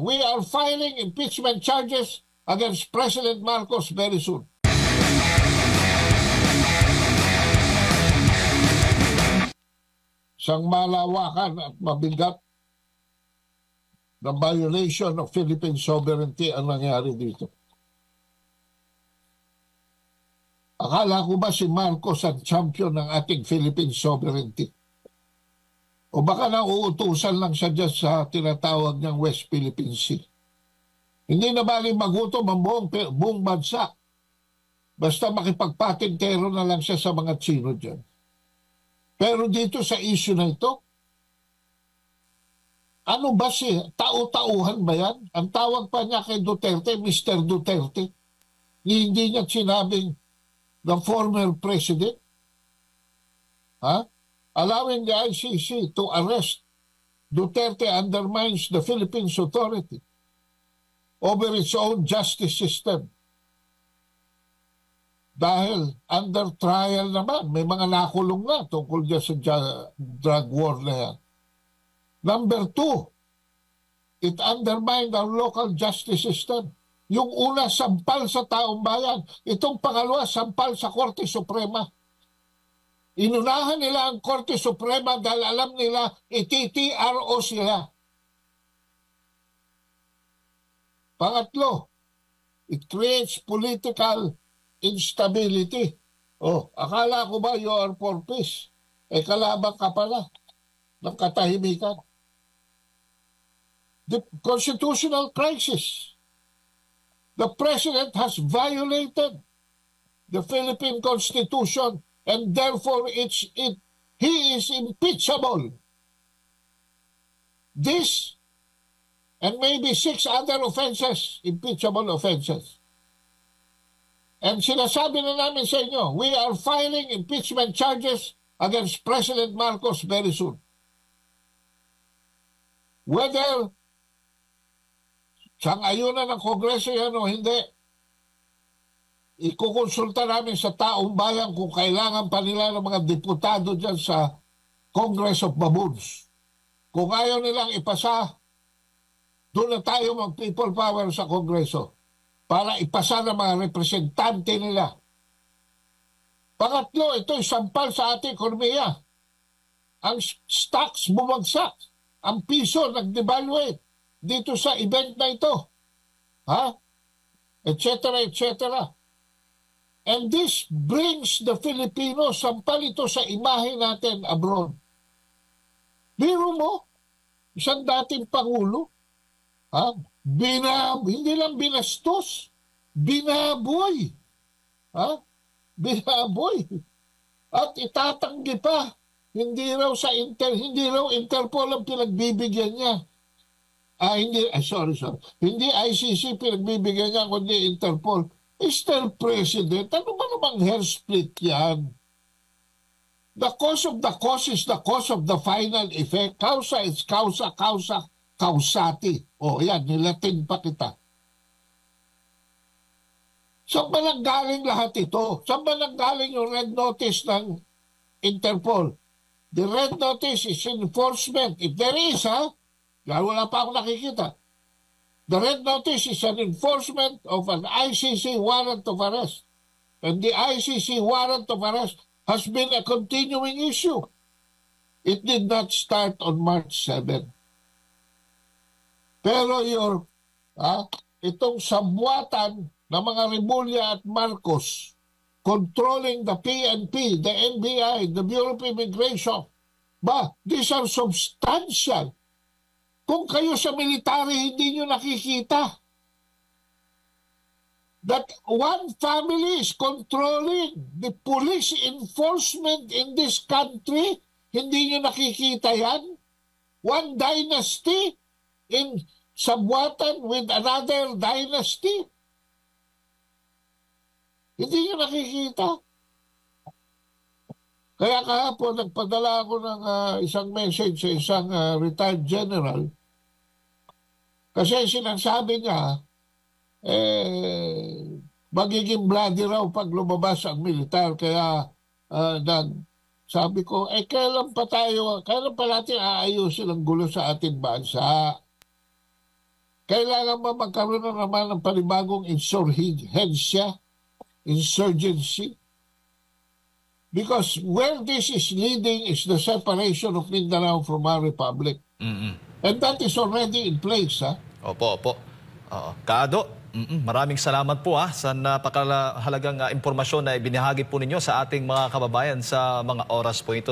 We are filing impeachment charges against President Marcos very soon. Isang malawakan at mabigat na violation of Philippine sovereignty ang nangyari dito. Akala ko ba si Marcos ang champion ng ating Philippine sovereignty? O baka nauutusan lang siya dyan sa tinatawag niyang West Philippine Sea? Hindi na bali magutom ang buong bansa. Basta makipagpatintero na lang siya sa mga Chino dyan. Pero dito sa issue na ito, ano ba siya? Tau-tauhan ba yan? Ang tawag pa niya kay Duterte, Mr. Duterte. Hindi niya sinabing the former president. Allowing the ICC to arrest Duterte undermines the Philippines authority over its own justice system. Dahil under trial naman, may mga nakulong na tungkol dyan sa drug war na yan. Number 2, it undermined our local justice system. Yung una, sampal sa taong bayan. Itong pangalawa, sampal sa Korte Suprema. Inunahan nila ang Korte Suprema dahil alam nila iti-TRO sila. Pangatlo, it creates political instability. Akala ko ba you are for peace? Kalaban ka pala ng katahimikan. The constitutional crisis. The president has violated the Philippine Constitution and therefore he is impeachable. This and maybe 6 other offenses, impeachable offenses. And sinasabi na namin sa inyo, we are filing impeachment charges against President Marcos very soon. Whether sang-ayunan ng Kongreso yan o hindi, ikukonsulta namin sa taong bayan kung kailangan pa nila ng mga diputado dyan sa Congress of Baboons. Kung ayaw nilang ipasa, doon na tayo mag-people power sa Kongreso para ipasa ng mga representante nila. Pangatlo, ito'y sampal sa ating ekonomiya. Ang stocks bumagsak. Ang piso nag-devaluate dito sa event na ito. Etc. etc. And this brings the Filipinos, sampal ito sa imahe natin abroad. Biro mo, isang dating Pangulo, hindi lang binastos, binaboy. Binaboy. At itatanggi pa, hindi raw Interpol ang pinagbibigyan niya. Hindi ICC pinagbibigyan niya, kundi Interpol. Mr. President, ano ba namang hair split yan? The cause of the cause is the cause of the final effect. Causa is causa, causati. Yan, nilatin pa kita. Saan ba nanggaling lahat ito? Saan ba nanggaling yung red notice ng Interpol? The red notice is enforcement. If there is, wala pa akong nakikita. The red notice is an enforcement of an ICC warrant of arrest. And the ICC warrant of arrest has been a continuing issue. It did not start on March 7. Pero itong sabuatan ng mga Remulla at Marcos controlling the PNP, the NBI, the Bureau of Immigration, these are substantial. Kung kayo sa military, hindi nyo nakikita that one family is controlling the police enforcement in this country. Hindi nyo nakikita yan? One dynasty in sabuatan with another dynasty. Hindi nyo nakikita. Kaya kahapon, nagpadala ako ng isang message sa isang retired general. Kasi sinasabi niya, magiging bloody raw pag lumabas ang militar. Kaya sabi ko, kailan pa natin aayusin ang gulo sa ating bansa? kailangan ba magkaroon na naman ng panibagong insurgency? Because where this is leading is the separation of Mindanao from our republic. And that is already in place, ha? Opo, opo. Oo. Kado, maraming salamat po sa napakahalagang impormasyon na ibinahagi po ninyo sa ating mga kababayan sa mga oras po ito.